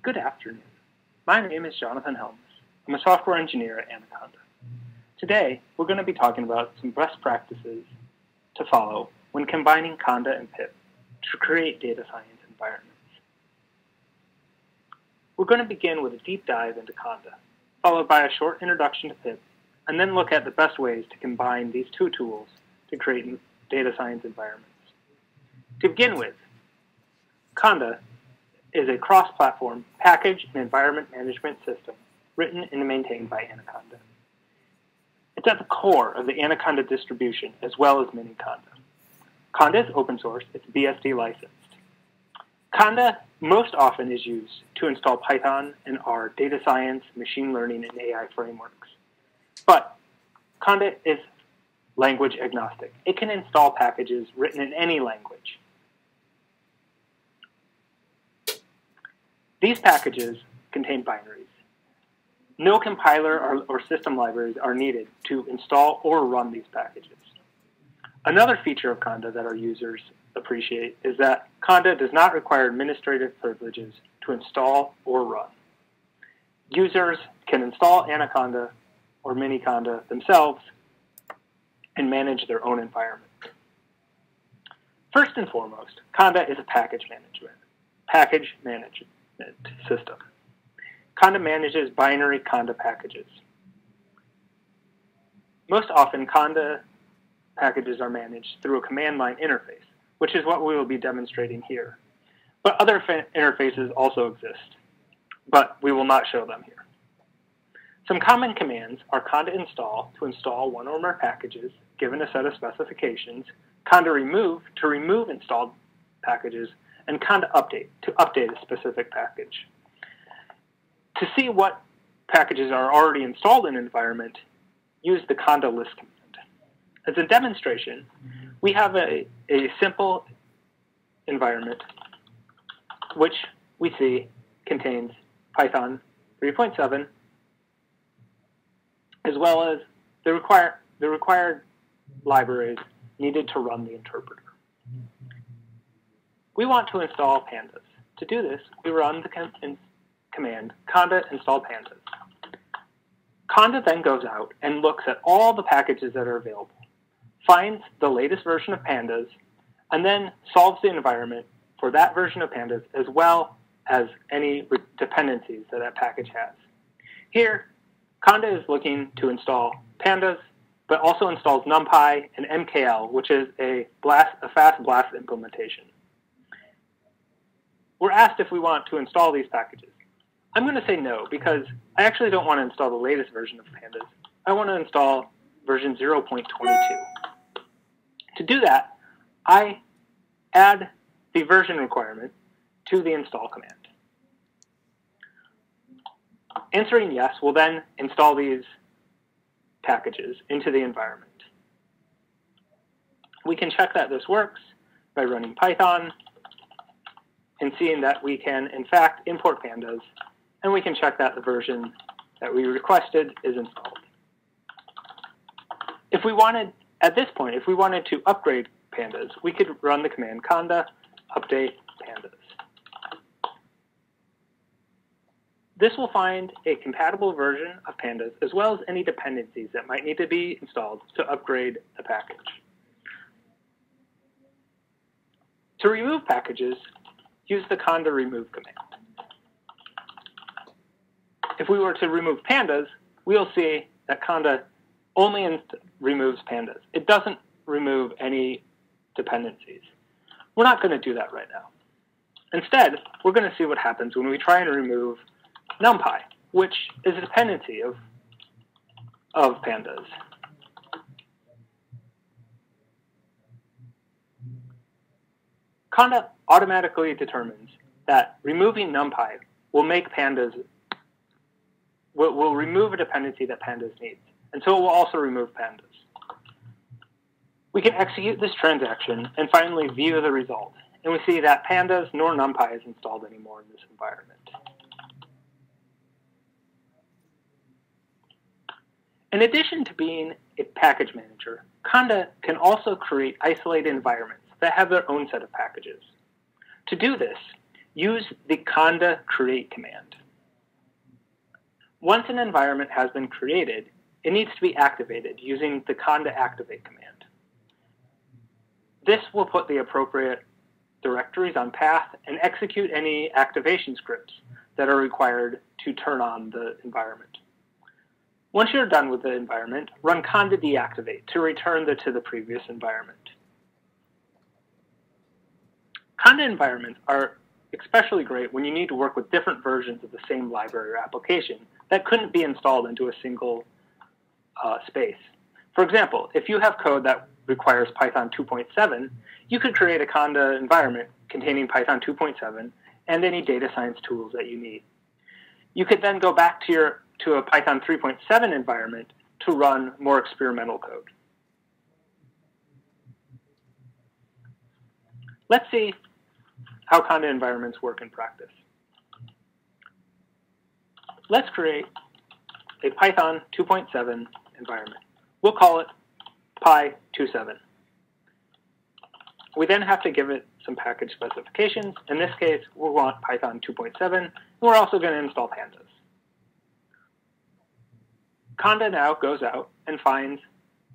Good afternoon. My name is Jonathan Helmus. I'm a software engineer at Anaconda. Today, we're going to be talking about some best practices to follow when combining Conda and pip to create data science environments. We're going to begin with a deep dive into Conda, followed by a short introduction to pip, and then look at the best ways to combine these two tools to create data science environments. To begin with, Conda is a cross-platform package and environment management system written and maintained by Anaconda. It's at the core of the Anaconda distribution as well as Mini-Conda. Conda is open source, it's BSD licensed. Conda most often is used to install Python and R data science, machine learning, and AI frameworks. But Conda is language agnostic. It can install packages written in any language. These packages contain binaries. No compiler or system libraries are needed to install or run these packages. Another feature of Conda that our users appreciate is that Conda does not require administrative privileges to install or run. Users can install Anaconda or Mini-Conda themselves and manage their own environment. First and foremost, Conda is a package management system. Conda manages binary Conda packages. Most often, Conda packages are managed through a command line interface, which is what we will be demonstrating here. But other interfaces also exist, but we will not show them here. Some common commands are conda install to install one or more packages given a set of specifications, conda remove to remove installed packages, and conda update to update a specific package. To see what packages are already installed in an environment, use the conda list command. As a demonstration, we have a simple environment which we see contains Python 3.7 as well as the required libraries needed to run the interpreter. We want to install pandas. To do this, we run the command conda install pandas. Conda then goes out and looks at all the packages that are available, finds the latest version of pandas, and then solves the environment for that version of pandas as well as any dependencies that that package has. Here, Conda is looking to install pandas, but also installs NumPy and MKL, which is a fast BLAST implementation. We're asked if we want to install these packages. I'm going to say no, because I actually don't want to install the latest version of pandas. I want to install version 0.22. To do that, I add the version requirement to the install command. Answering yes will then install these packages into the environment. We can check that this works by running Python and seeing that we can, in fact, import pandas, and we can check that the version that we requested is installed. If we wanted, at this point, if we wanted to upgrade pandas, we could run the command conda update pandas. This will find a compatible version of pandas as well as any dependencies that might need to be installed to upgrade the package. To remove packages, use the conda remove command. If we were to remove pandas, we'll see that conda only removes pandas. It doesn't remove any dependencies. We're not going to do that right now. Instead, we're going to see what happens when we try and remove NumPy, which is a dependency of pandas. Conda automatically determines that removing NumPy will make pandas, will remove a dependency that pandas needs, and so it will also remove pandas. We can execute this transaction and finally view the result, and we see that pandas nor NumPy is installed anymore in this environment. In addition to being a package manager, Conda can also create isolated environments that have their own set of packages. To do this, use the Conda create command. Once an environment has been created, it needs to be activated using the Conda activate command. This will put the appropriate directories on path and execute any activation scripts that are required to turn on the environment. Once you're done with the environment, run conda deactivate to return to the previous environment. Conda environments are especially great when you need to work with different versions of the same library or application that couldn't be installed into a single space. For example, if you have code that requires Python 2.7, you could create a Conda environment containing Python 2.7 and any data science tools that you need. You could then go back to a Python 3.7 environment to run more experimental code. Let's see how Conda environments work in practice. Let's create a Python 2.7 environment. We'll call it Py27. We then have to give it some package specifications. In this case, we'll want Python 2.7, and we're also going to install pandas. Conda now goes out and finds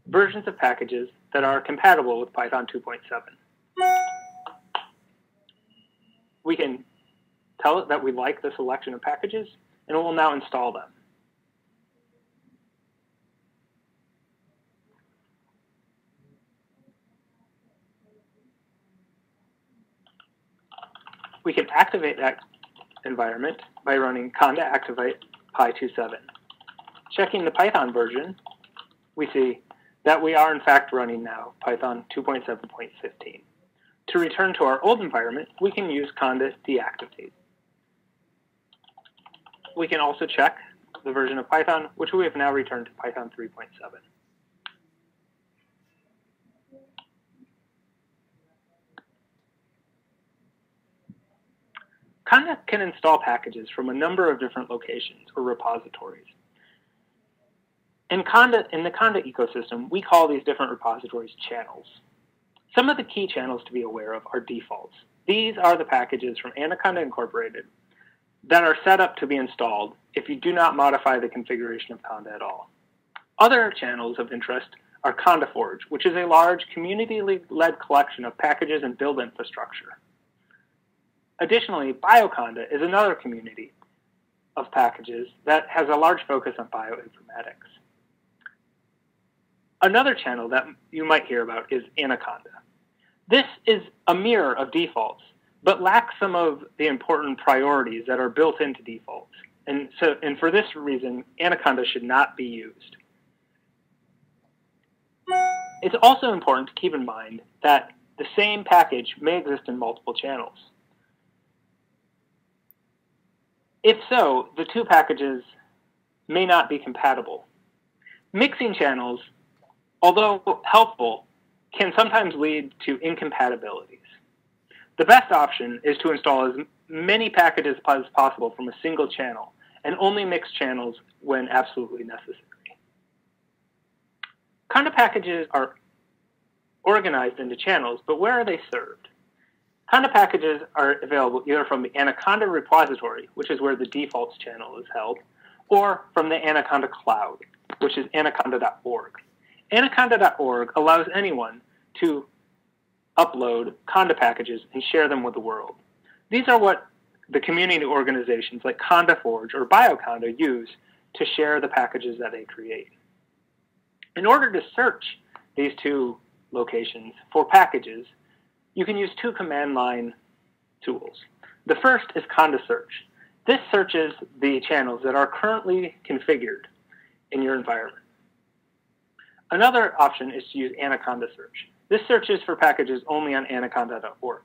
versions of packages that are compatible with Python 2.7. We can tell it that we like the selection of packages, and it will now install them. We can activate that environment by running conda activate Py27. Checking the Python version, we see that we are in fact running now Python 2.7.15. To return to our old environment, we can use conda deactivate. We can also check the version of Python, which we have now returned to Python 3.7. Conda can install packages from a number of different locations or repositories. In the Conda ecosystem, we call these different repositories channels. Some of the key channels to be aware of are defaults. These are the packages from Anaconda Incorporated that are set up to be installed if you do not modify the configuration of Conda at all. Other channels of interest are CondaForge, which is a large community-led collection of packages and build infrastructure. Additionally, BioConda is another community of packages that has a large focus on bioinformatics. Another channel that you might hear about is Anaconda. This is a mirror of defaults, but lacks some of the important priorities that are built into defaults. And for this reason, Anaconda should not be used. It's also important to keep in mind that the same package may exist in multiple channels. If so, the two packages may not be compatible. Mixing channels, although helpful, can sometimes lead to incompatibilities. The best option is to install as many packages as possible from a single channel, and only mix channels when absolutely necessary. Conda packages are organized into channels, but where are they served? Conda packages are available either from the Anaconda repository, which is where the defaults channel is held, or from the Anaconda cloud, which is anaconda.org. Anaconda.org allows anyone to upload Conda packages and share them with the world. These are what the community organizations like CondaForge or BioConda use to share the packages that they create. In order to search these two locations for packages, you can use two command line tools. The first is Conda Search. This searches the channels that are currently configured in your environment. Another option is to use Anaconda Search. This searches for packages only on anaconda.org.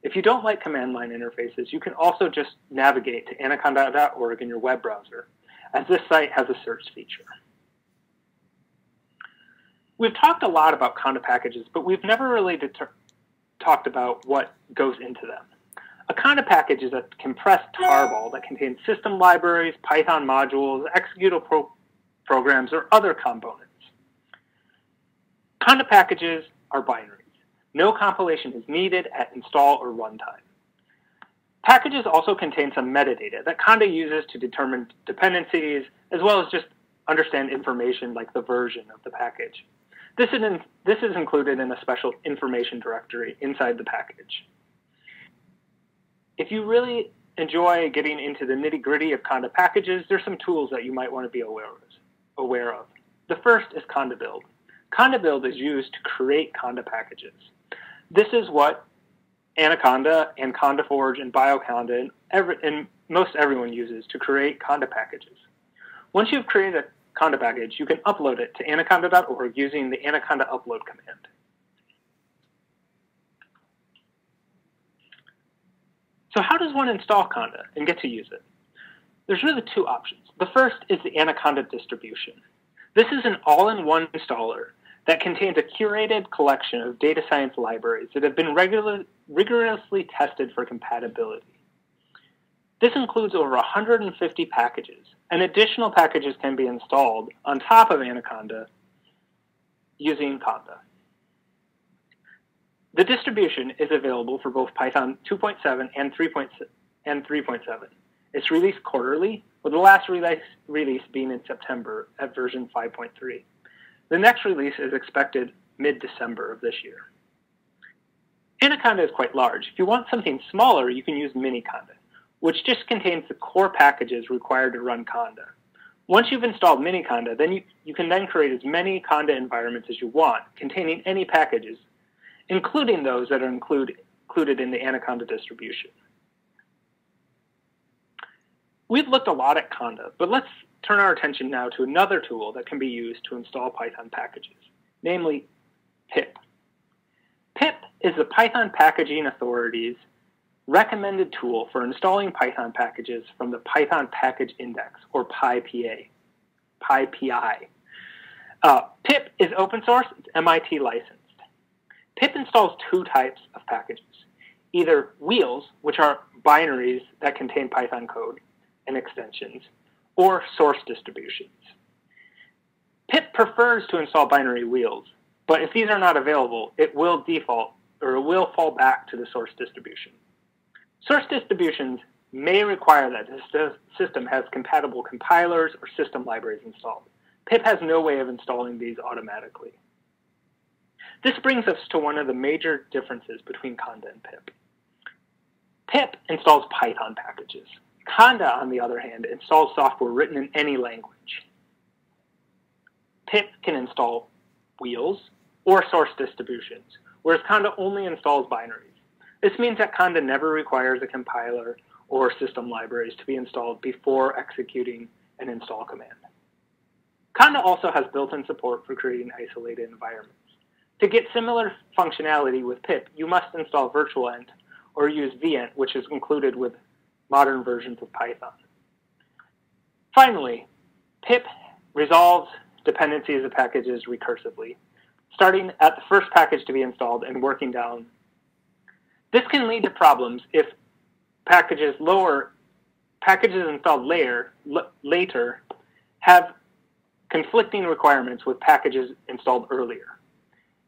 If you don't like command line interfaces, you can also just navigate to anaconda.org in your web browser, as this site has a search feature. We've talked a lot about Conda packages, but we've never really talked about what goes into them. A Conda package is a compressed tarball that contains system libraries, Python modules, executable programs, or other components. Conda packages are binaries. No compilation is needed at install or runtime. Packages also contain some metadata that Conda uses to determine dependencies, as well as just understand information like the version of the package. This is included in a special information directory inside the package. If you really enjoy getting into the nitty-gritty of Conda packages, there's some tools that you might want to be aware of. The first is Conda build. Conda build is used to create Conda packages. This is what Anaconda and Conda Forge and BioConda and most everyone uses to create Conda packages. Once you've created a Conda package, you can upload it to anaconda.org using the anaconda upload command. So how does one install Conda and get to use it? There's really two options. The first is the Anaconda distribution. This is an all-in-one installer that contains a curated collection of data science libraries that have been rigorously tested for compatibility. This includes over 150 packages, and additional packages can be installed on top of Anaconda using Conda. The distribution is available for both Python 2.7 and 3.7. It's released quarterly, with the last release being in September at version 5.3. The next release is expected mid-December of this year. Anaconda is quite large. If you want something smaller, you can use Miniconda, which just contains the core packages required to run Conda. Once you've installed Miniconda, then you can then create as many Conda environments as you want, containing any packages, including those that are included in the Anaconda distribution. We've looked a lot at Conda, but let's turn our attention now to another tool that can be used to install Python packages, namely pip. Pip is the Python Packaging Authority's recommended tool for installing Python packages from the Python Package Index, or PyPI. Pip is open source, it's MIT licensed. Pip installs two types of packages, either wheels, which are binaries that contain Python code and extensions, or source distributions. Pip prefers to install binary wheels, but if these are not available, it will fall back to the source distribution. Source distributions may require that the system has compatible compilers or system libraries installed. Pip has no way of installing these automatically. This brings us to one of the major differences between Conda and Pip. Pip installs Python packages. Conda, on the other hand, installs software written in any language. Pip can install wheels or source distributions, whereas Conda only installs binaries. This means that Conda never requires a compiler or system libraries to be installed before executing an install command. Conda also has built-in support for creating isolated environments. To get similar functionality with pip, you must install virtualenv or use venv, which is included with modern versions of Python. Finally, pip resolves dependencies of packages recursively, starting at the first package to be installed and working down. This can lead to problems if packages installed later have conflicting requirements with packages installed earlier,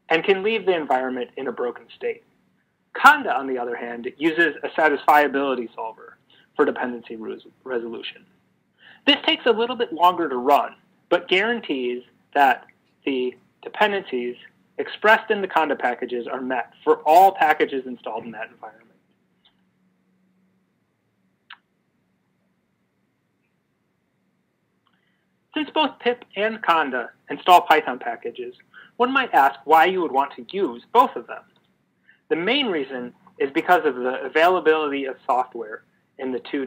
and can leave the environment in a broken state. Conda, on the other hand, uses a satisfiability solver for dependency resolution. This takes a little bit longer to run, but guarantees that the dependencies expressed in the Conda packages are met for all packages installed in that environment. Since both pip and Conda install Python packages, one might ask why you would want to use both of them. The main reason is because of the availability of software in the two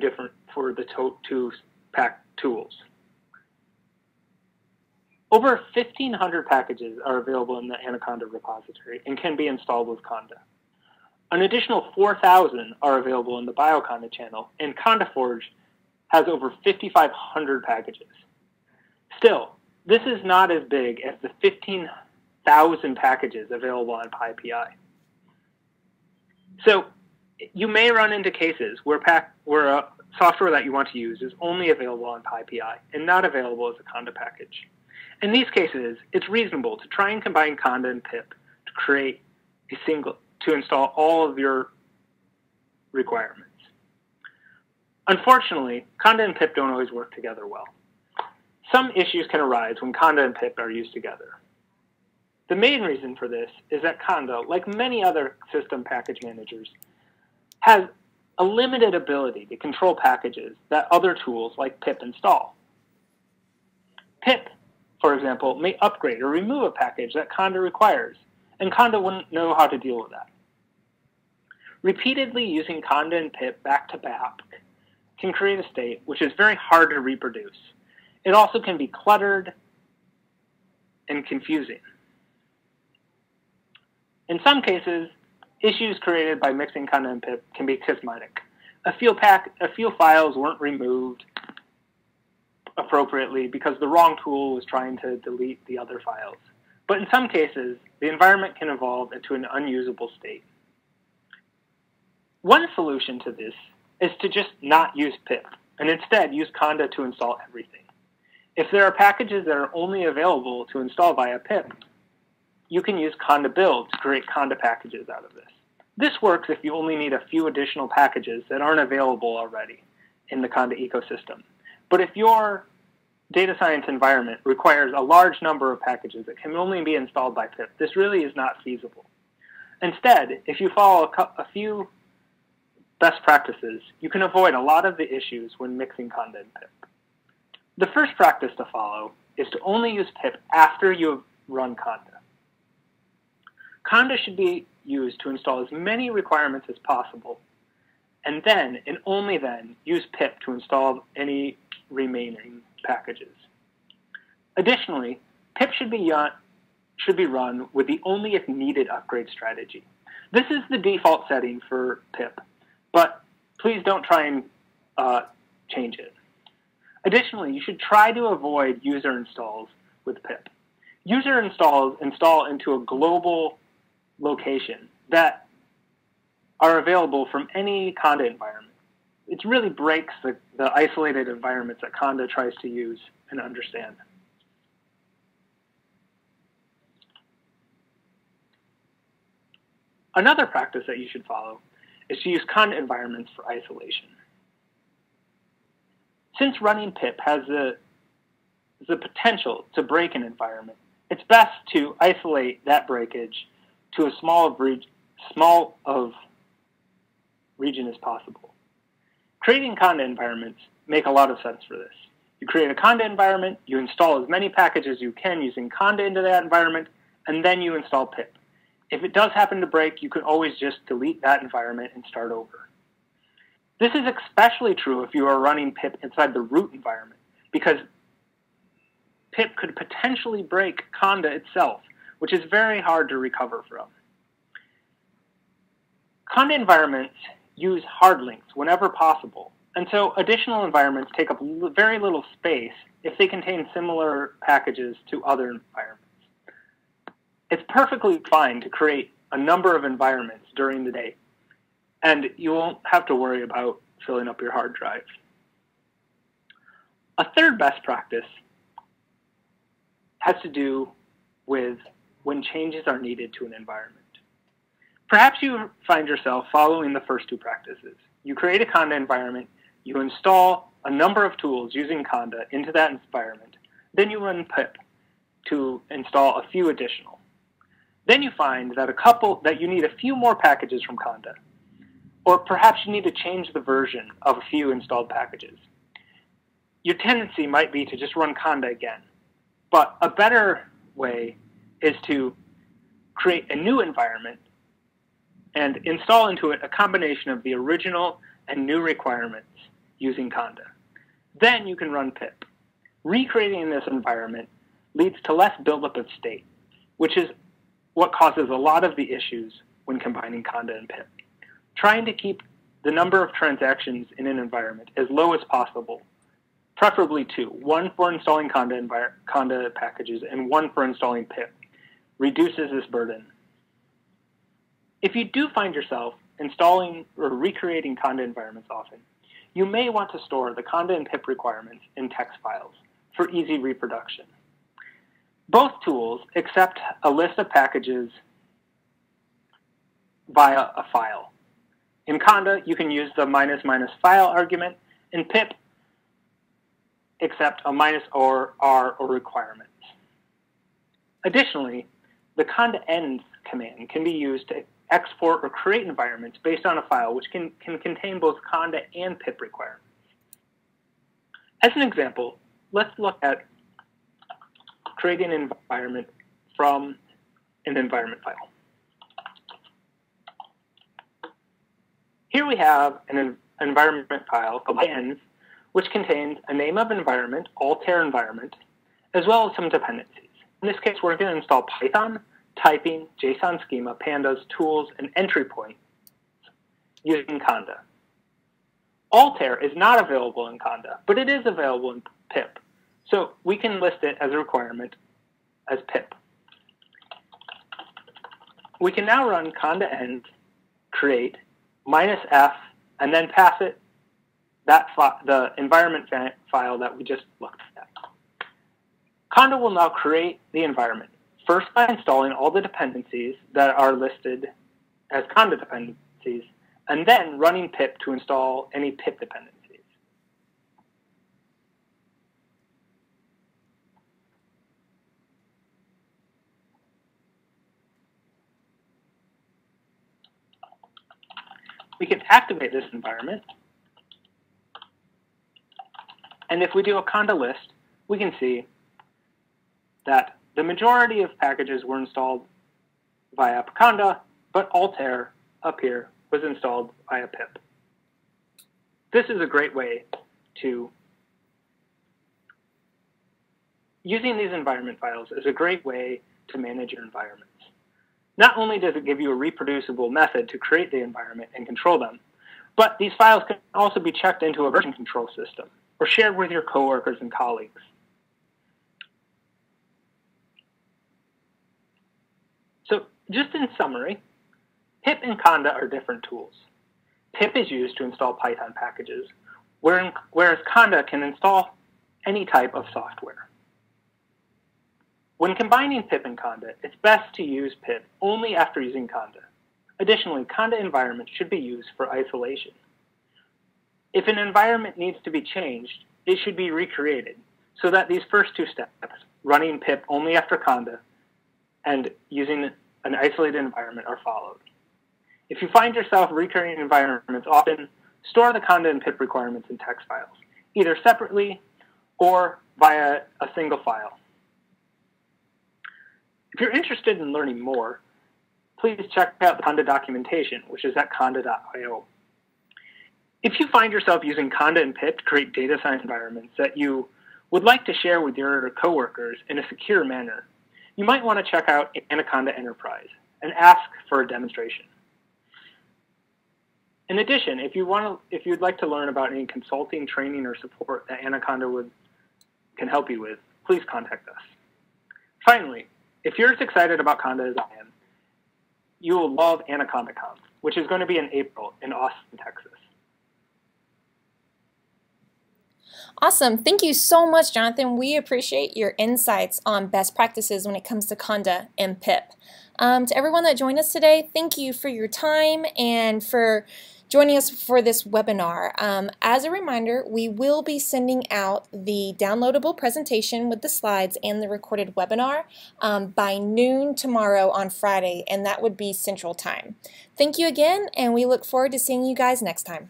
tools. Over 1,500 packages are available in the Anaconda repository and can be installed with Conda. An additional 4,000 are available in the BioConda channel, and Conda Forge has over 5,500 packages. Still, this is not as big as the 15,000 packages available on PyPI. So you may run into cases where software that you want to use is only available on PyPI and not available as a Conda package. In these cases, it's reasonable to try and combine Conda and pip to create to install all of your requirements. Unfortunately, Conda and pip don't always work together well. Some issues can arise when Conda and pip are used together. The main reason for this is that Conda, like many other system package managers, has a limited ability to control packages that other tools like pip install. Pip, for example, may upgrade or remove a package that Conda requires, and Conda wouldn't know how to deal with that. Repeatedly using Conda and pip back to back can create a state which is very hard to reproduce. It also can be cluttered and confusing. In some cases, issues created by mixing Conda and pip can be cosmetic. A few files weren't removed appropriately because the wrong tool was trying to delete the other files. But in some cases, the environment can evolve into an unusable state. One solution to this is to just not use pip, and instead use Conda to install everything. If there are packages that are only available to install via pip, you can use Conda build to create Conda packages out of this. This works if you only need a few additional packages that aren't available already in the Conda ecosystem. But if your data science environment requires a large number of packages that can only be installed by pip, this really is not feasible. Instead, if you follow a few best practices, you can avoid a lot of the issues when mixing Conda and pip. The first practice to follow is to only use pip after you have run Conda. Conda should be used to install as many requirements as possible, and then, and only then, use pip to install any remaining packages. Additionally, pip should be run with the only if needed upgrade strategy. This is the default setting for pip, but please don't try and change it. Additionally, you should try to avoid user installs with pip. User installs install into a global location that are available from any Conda environment. It really breaks the isolated environments that Conda tries to use and understand. Another practice that you should follow is to use Conda environments for isolation. Since running pip has the potential to break an environment, it's best to isolate that breakage to as small of region as possible. Creating Conda environments make a lot of sense for this. You create a Conda environment, you install as many packages as you can using Conda into that environment, and then you install pip. If it does happen to break, you can always just delete that environment and start over. This is especially true if you are running pip inside the root environment, because pip could potentially break Conda itself, which is very hard to recover from. Conda environments use hard links whenever possible, and so additional environments take up very little space if they contain similar packages to other environments. It's perfectly fine to create a number of environments during the day, and you won't have to worry about filling up your hard drive. A third best practice has to do with when changes are needed to an environment. Perhaps you find yourself following the first two practices. You create a Conda environment, you install a number of tools using Conda into that environment, then you run pip to install a few additional. Then you find that you need a few more packages from Conda, or perhaps you need to change the version of a few installed packages. Your tendency might be to just run Conda again, but a better way is to create a new environment and install into it a combination of the original and new requirements using Conda. Then you can run pip. Recreating this environment leads to less buildup of state, which is what causes a lot of the issues when combining Conda and pip. Trying to keep the number of transactions in an environment as low as possible, preferably two, one for installing Conda packages and one for installing pip, reduces this burden. If you do find yourself installing or recreating Conda environments often, you may want to store the Conda and pip requirements in text files for easy reproduction. Both tools accept a list of packages via a file. In Conda, you can use the --file argument, in pip except a minus or R or requirements. Additionally, the conda ends command can be used to export or create environments based on a file which can contain both conda and pip requirements. As an example, let's look at creating an environment from an environment file. Here we have an environment file called ends, which contains a name of environment, altair environment, as well as some dependencies. In this case, we're going to install Python, typing, JSON schema, pandas, tools, and entry points using Conda. Altair is not available in Conda, but it is available in pip. So we can list it as a requirement as pip. We can now run conda end create -f and then pass it the environment file that we just looked at. Conda will now create the environment, first by installing all the dependencies that are listed as conda dependencies, and then running pip to install any pip dependencies. We can activate this environment, and if we do a conda list, we can see that the majority of packages were installed via conda, but altair up here was installed via pip. This is a great way to, using these environment files is a great way to manage your environments. Not only does it give you a reproducible method to create the environment and control them, but these files can also be checked into a version control system or shared with your coworkers and colleagues. So just in summary, pip and conda are different tools. Pip is used to install Python packages, whereas conda can install any type of software. When combining pip and conda, it's best to use pip only after using conda. Additionally, conda environments should be used for isolation. If an environment needs to be changed, it should be recreated so that these first two steps, running pip only after conda and using an isolated environment, are followed. If you find yourself recreating environments often, store the conda and pip requirements in text files, either separately or via a single file. If you're interested in learning more, please check out the Conda documentation, which is at conda.io. If you find yourself using conda and pip to create data science environments that you would like to share with your coworkers in a secure manner, you might want to check out Anaconda Enterprise and ask for a demonstration. In addition, if you'd like to learn about any consulting, training, or support that Anaconda can help you with, please contact us. Finally, if you're as excited about Conda as I am, you will love AnacondaConf, which is going to be in April in Austin, Texas. Awesome. Thank you so much, Jonathan. We appreciate your insights on best practices when it comes to conda and pip. To everyone that joined us today, thank you for your time and for joining us for this webinar. As a reminder, we will be sending out the downloadable presentation with the slides and the recorded webinar by noon tomorrow on Friday, and that would be Central Time. Thank you again, and we look forward to seeing you guys next time.